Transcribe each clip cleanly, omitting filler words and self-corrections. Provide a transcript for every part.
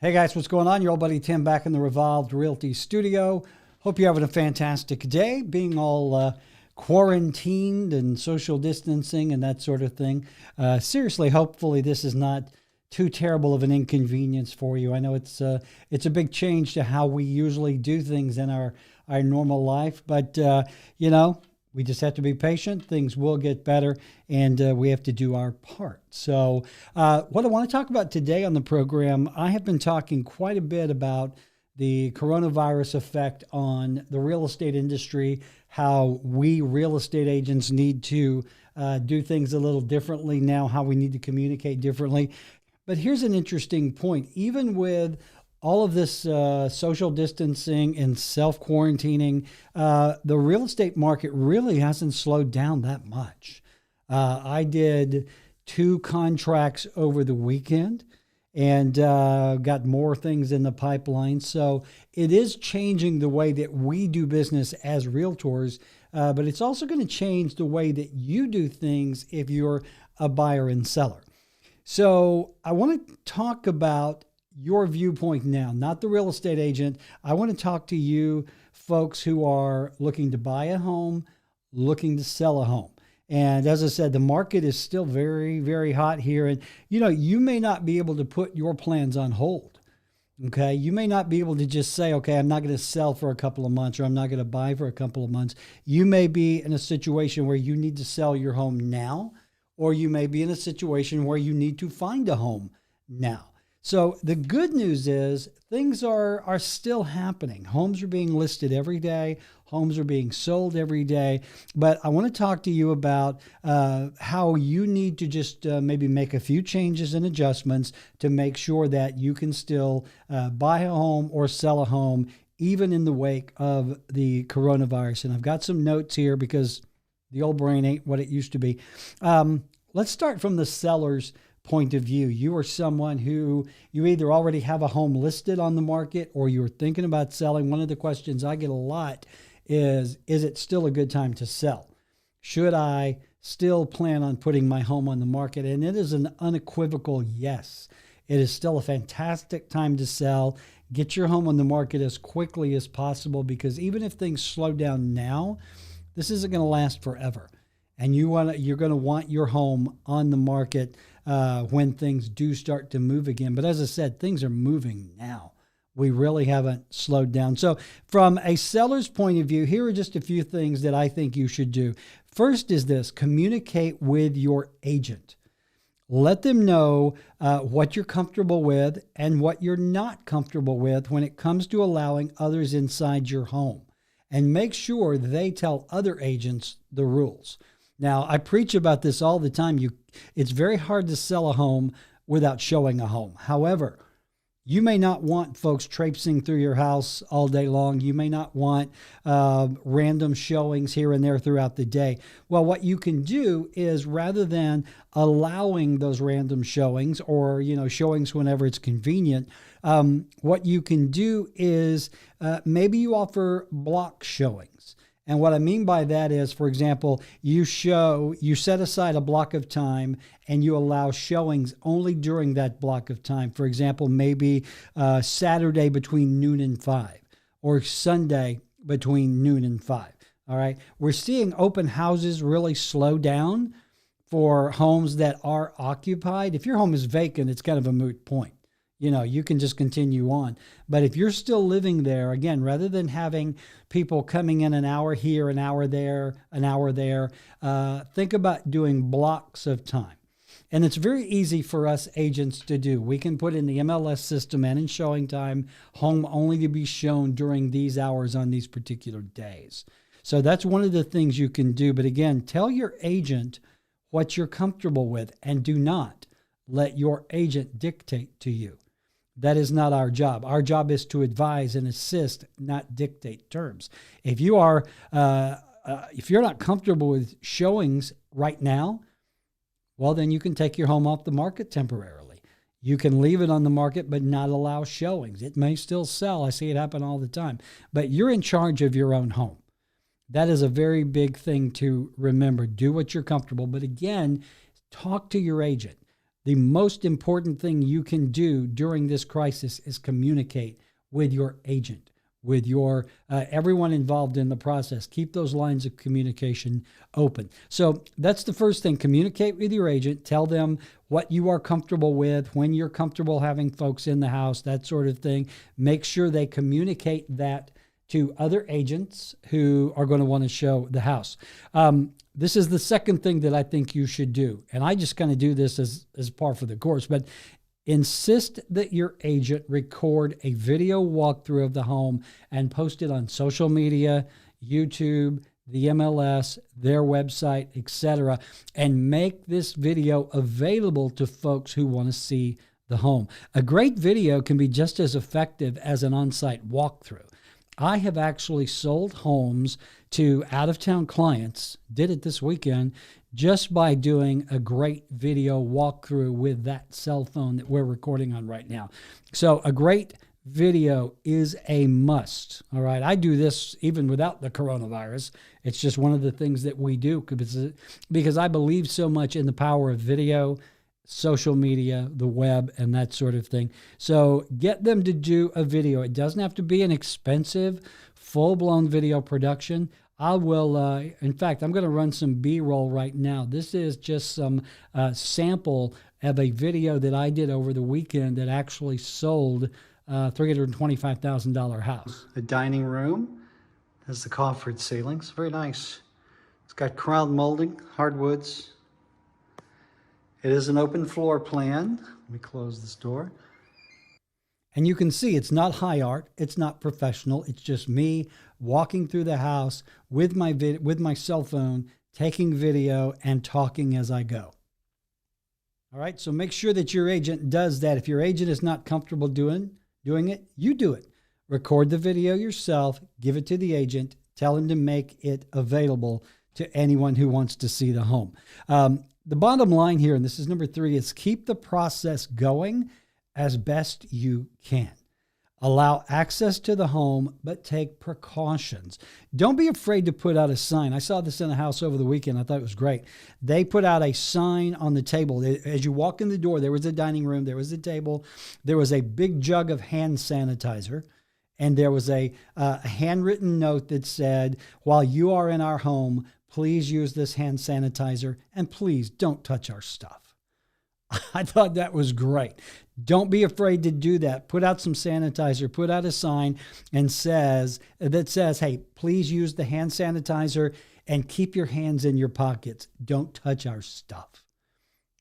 Hey guys, what's going on? Your old buddy Tim back in the Revolved Realty Studio. Hope you're having a fantastic day, being all quarantined and social distancing and that sort of thing. Seriously, hopefully this is not too terrible of an inconvenience for you. I know it's a big change to how we usually do things in our normal life, but we just have to be patient. Things will get better, and we have to do our part. So what I want to talk about today on the program, I have been talking quite a bit about the coronavirus effect on the real estate industry, how we real estate agents need to do things a little differently now, how we need to communicate differently. But here's an interesting point. Even with all of this social distancing and self-quarantining, the real estate market really hasn't slowed down that much. I did 2 contracts over the weekend and got more things in the pipeline. So it is changing the way that we do business as realtors, but it's also going to change the way that you do things if you're a buyer and seller. So I want to talk about your viewpoint now, not the real estate agent. I want to talk to you folks who are looking to buy a home, looking to sell a home. And as I said, the market is still very, very hot here. And, you may not be able to put your plans on hold. Okay. You may not be able to just say, okay, I'm not going to sell for a couple of months, or I'm not going to buy for a couple of months. You may be in a situation where you need to sell your home now, or you may be in a situation where you need to find a home now. So the good news is things are still happening. Homes are being listed every day. Homes are being sold every day. But I want to talk to you about how you need to just maybe make a few changes and adjustments to make sure that you can still buy a home or sell a home, even in the wake of the coronavirus. And I've got some notes here because the old brain ain't what it used to be. Let's start from the seller's point of view. You are someone who you either already have a home listed on the market or you're thinking about selling. One of the questions I get a lot is it still a good time to sell? Should I still plan on putting my home on the market? And it is an unequivocal yes. It is still a fantastic time to sell. Get your home on the market as quickly as possible, because even if things slow down now, this isn't going to last forever. And you're going to want your home on the market when things do start to move again. But as I said, things are moving now. We really haven't slowed down. So from a seller's point of view, here are just a few things that I think you should do. First is this: communicate with your agent. Let them know what you're comfortable with and what you're not comfortable with when it comes to allowing others inside your home. And make sure they tell other agents the rules. Now, I preach about this all the time. It's very hard to sell a home without showing a home. However, you may not want folks traipsing through your house all day long. You may not want random showings here and there throughout the day. Well, what you can do is, rather than allowing those random showings or, showings whenever it's convenient, what you can do is maybe you offer block showings. And what I mean by that is, for example, you set aside a block of time and you allow showings only during that block of time. For example, maybe Saturday between noon and 5, or Sunday between noon and 5. All right. We're seeing open houses really slow down for homes that are occupied. If your home is vacant, it's kind of a moot point. You can just continue on. But if you're still living there, again, rather than having people coming in an hour here, an hour there, think about doing blocks of time. And it's very easy for us agents to do. We can put in the MLS system and in showing time, home only to be shown during these hours on these particular days. So that's one of the things you can do. But again, tell your agent what you're comfortable with, and do not let your agent dictate to you. That is not our job. Our job is to advise and assist, not dictate terms. If you're not comfortable with showings right now, well, then you can take your home off the market temporarily. You can leave it on the market, but not allow showings. It may still sell. I see it happen all the time. But you're in charge of your own home. That is a very big thing to remember. Do what you're comfortable. But again, talk to your agent. The most important thing you can do during this crisis is communicate with your agent, with your everyone involved in the process. Keep those lines of communication open. So that's the first thing. Communicate with your agent. Tell them what you are comfortable with, when you're comfortable having folks in the house, that sort of thing. Make sure they communicate that to other agents who are going to want to show the house. This is the second thing that I think you should do. And I just kind of do this as par for the course, but insist that your agent record a video walkthrough of the home and post it on social media, YouTube, the MLS, their website, etc., and make this video available to folks who want to see the home. A great video can be just as effective as an on-site walkthrough. I have actually sold homes to out-of-town clients, did it this weekend, just by doing a great video walkthrough with that cell phone that we're recording on right now. So a great video is a must. All right. I do this even without the coronavirus. It's just one of the things that we do because I believe so much in the power of video, social media, the web, and that sort of thing. So get them to do a video. It doesn't have to be an expensive, full-blown video production. I will, in fact, I'm going to run some B-roll right now. This is just some sample of a video that I did over the weekend that actually sold $325,000 house. A dining room. There's the coffered ceilings. Very nice. It's got crown molding, hardwoods. It is an open floor plan. Let me close this door. And you can see it's not high art. It's not professional. It's just me walking through the house with my cell phone, taking video and talking as I go. All right, so make sure that your agent does that. If your agent is not comfortable doing it, you do it. Record the video yourself, give it to the agent, tell him to make it available to anyone who wants to see the home. The bottom line here, and this is number 3, is keep the process going as best you can. Allow access to the home, but take precautions. Don't be afraid to put out a sign. I saw this in a house over the weekend. I thought it was great. They put out a sign on the table. As you walk in the door, there was a dining room, there was a table, there was a big jug of hand sanitizer, and there was a handwritten note that said, "While you are in our home, please use this hand sanitizer, and please don't touch our stuff." I thought that was great. Don't be afraid to do that. Put out some sanitizer, put out a sign that says, hey, please use the hand sanitizer and keep your hands in your pockets. Don't touch our stuff.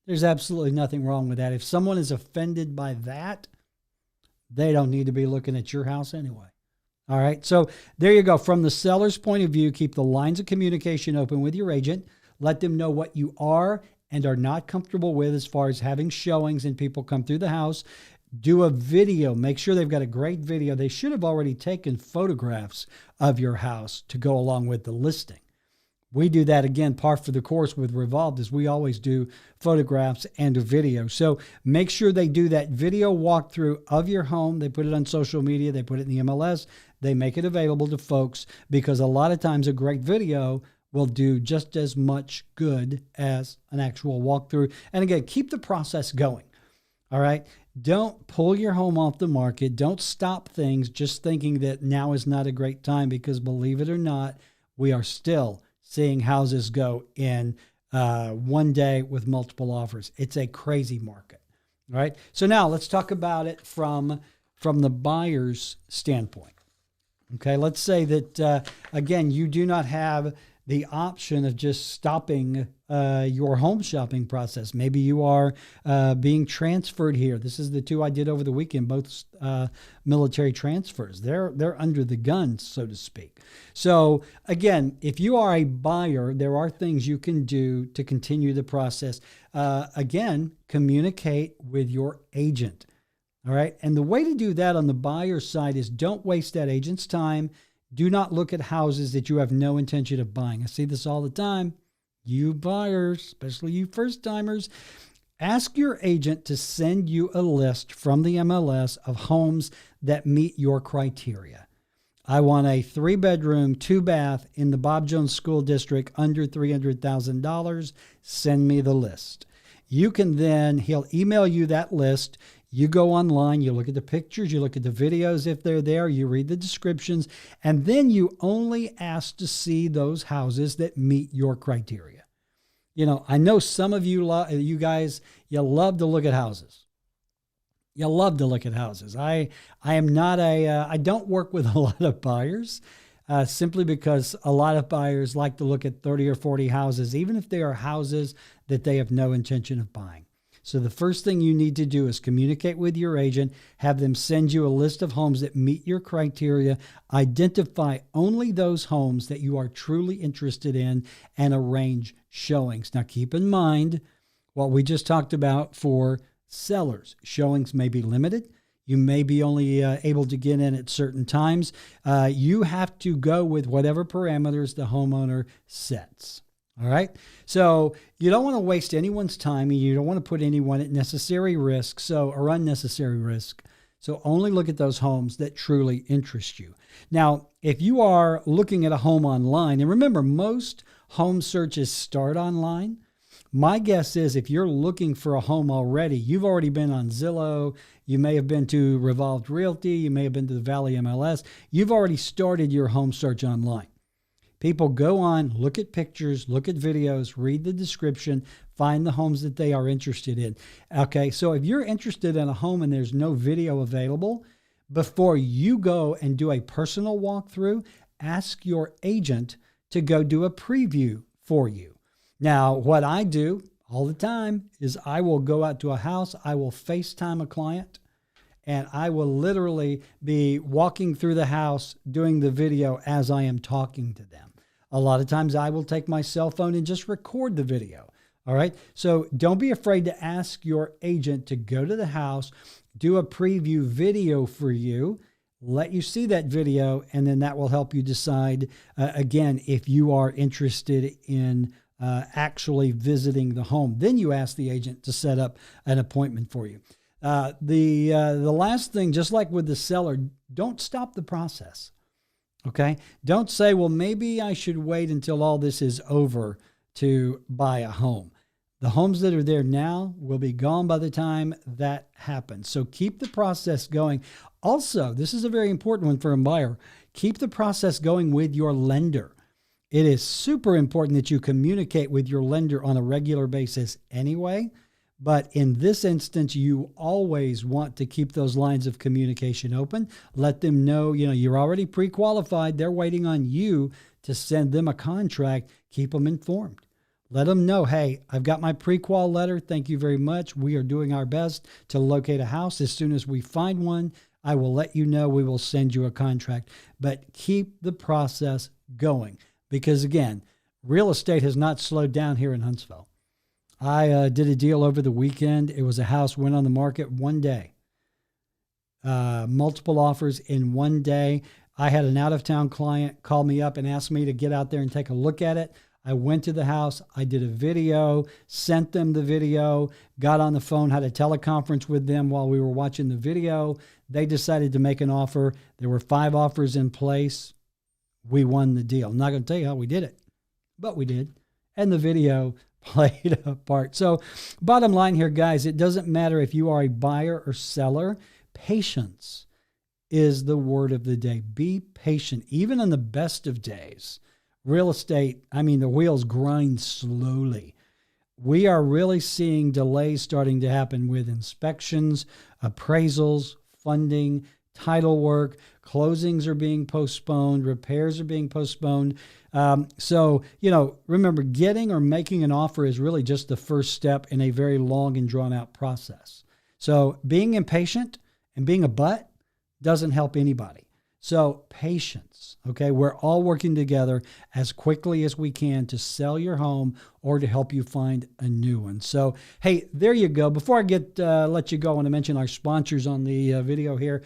There's absolutely nothing wrong with that. If someone is offended by that, they don't need to be looking at your house anyway. All right. So there you go. From the seller's point of view, keep the lines of communication open with your agent. Let them know what you are and are not comfortable with as far as having showings and people come through the house. Do a video. Make sure they've got a great video. They should have already taken photographs of your house to go along with the listing. We do that, again, par for the course with Revolved, as we always do photographs and a video. So make sure they do that video walkthrough of your home. They put it on social media. They put it in the MLS. They make it available to folks, because a lot of times a great video will do just as much good as an actual walkthrough. And again, keep the process going. All right. Don't pull your home off the market. Don't stop things just thinking that now is not a great time, because believe it or not, we are still seeing houses go in one day with multiple offers. It's a crazy market. All right. So now let's talk about it from the buyer's standpoint. Okay. Let's say that, again, you do not have the option of just stopping your home shopping process. Maybe you are being transferred here. This is the 2 I did over the weekend, both military transfers. They're under the gun, so to speak. So again, if you are a buyer, there are things you can do to continue the process. Again, communicate with your agent. All right. And the way to do that on the buyer side is don't waste that agent's time. Do not look at houses that you have no intention of buying. I see this all the time. You buyers, especially you first-timers, ask your agent to send you a list from the MLS of homes that meet your criteria. I want a 3-bedroom, 2-bath in the Bob Jones School District under $300,000. Send me the list. you can then, he'll email you that list. You go online, you look at the pictures, you look at the videos if they're there, you read the descriptions, and then you only ask to see those houses that meet your criteria. You know, I know some of you guys, you love to look at houses. You love to look at houses. I am not I don't work with a lot of buyers simply because a lot of buyers like to look at 30 or 40 houses, even if they are houses that they have no intention of buying. So the first thing you need to do is communicate with your agent, have them send you a list of homes that meet your criteria, identify only those homes that you are truly interested in, and arrange showings. Now keep in mind what we just talked about for sellers. Showings may be limited. You may be only able to get in at certain times. You have to go with whatever parameters the homeowner sets. All right. So you don't want to waste anyone's time, and you don't want to put anyone at necessary risk, or unnecessary risk. So only look at those homes that truly interest you. Now, if you are looking at a home online, and remember, most home searches start online. My guess is if you're looking for a home already, you've already been on Zillow, you may have been to Revolved Realty, you may have been to the Valley MLS. You've already started your home search online. People go on, look at pictures, look at videos, read the description, find the homes that they are interested in. Okay, so if you're interested in a home and there's no video available, before you go and do a personal walkthrough, ask your agent to go do a preview for you. Now, what I do all the time is I will go out to a house, I will FaceTime a client, and I will literally be walking through the house doing the video as I am talking to them. A lot of times I will take my cell phone and just record the video. All right. So don't be afraid to ask your agent to go to the house, do a preview video for you, let you see that video, and then that will help you decide, again, if you are interested in actually visiting the home. Then you ask the agent to set up an appointment for you. The last thing, just like with the seller, don't stop the process. Okay? Don't say, well, maybe I should wait until all this is over to buy a home. The homes that are there now will be gone by the time that happens. So keep the process going. Also, this is a very important one for a buyer. Keep the process going with your lender. It is super important that you communicate with your lender on a regular basis anyway. But in this instance, you always want to keep those lines of communication open. Let them know, you're already pre-qualified. They're waiting on you to send them a contract. Keep them informed. Let them know, hey, I've got my pre-qual letter. Thank you very much. We are doing our best to locate a house. As soon as we find one, I will let you know. We will send you a contract. But keep the process going because, again, real estate has not slowed down here in Huntsville. I did a deal over the weekend. It was a house, went on the market one day. Multiple offers in one day. I had an out-of-town client call me up and ask me to get out there and take a look at it. I went to the house. I did a video, sent them the video, got on the phone, had a teleconference with them while we were watching the video. They decided to make an offer. There were 5 offers in place. We won the deal. I'm not going to tell you how we did it, but we did. And the video played a part. So bottom line here, guys, it doesn't matter if you are a buyer or seller. Patience is the word of the day. Be patient. Even on the best of days, real estate, the wheels grind slowly. We are really seeing delays starting to happen with inspections, appraisals, funding, title work. Closings are being postponed. Repairs are being postponed. So, remember, getting or making an offer is really just the first step in a very long and drawn out process. So being impatient and being a butt doesn't help anybody. So patience, okay? We're all working together as quickly as we can to sell your home or to help you find a new one. So, hey, there you go. Before I let you go, I want to mention our sponsors on the video here.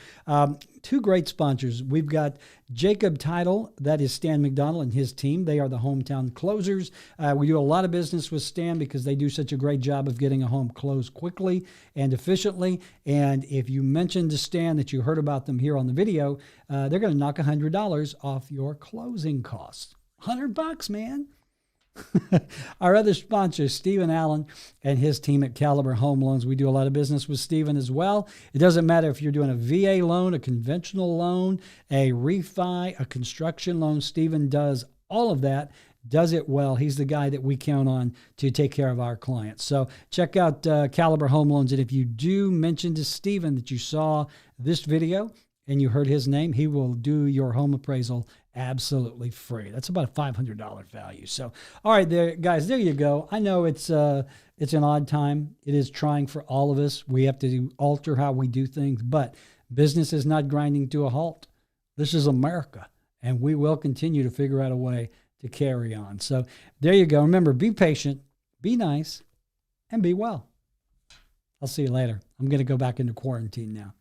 2 great sponsors. We've got Jacob Title. That is Stan McDonald and his team. They are the hometown closers. We do a lot of business with Stan because they do such a great job of getting a home closed quickly and efficiently. And if you mention to Stan that you heard about them here on the video, they're going to knock $100 off your closing costs. $100, man. Our other sponsor, Stephen Allen and his team at Caliber Home Loans. We do a lot of business with Stephen as well. It doesn't matter if you're doing a VA loan, a conventional loan, a refi, a construction loan. Stephen does all of that, does it well. He's the guy that we count on to take care of our clients. So check out Caliber Home Loans. And if you do mention to Stephen that you saw this video and you heard his name, he will do your home appraisal absolutely free. That's about a $500 value. So, all right, there, guys, there you go. I know it's an odd time. It is trying for all of us. We have to alter how we do things, but business is not grinding to a halt. This is America, and we will continue to figure out a way to carry on. So there you go. Remember, be patient, be nice, and be well. I'll see you later. I'm going to go back into quarantine now.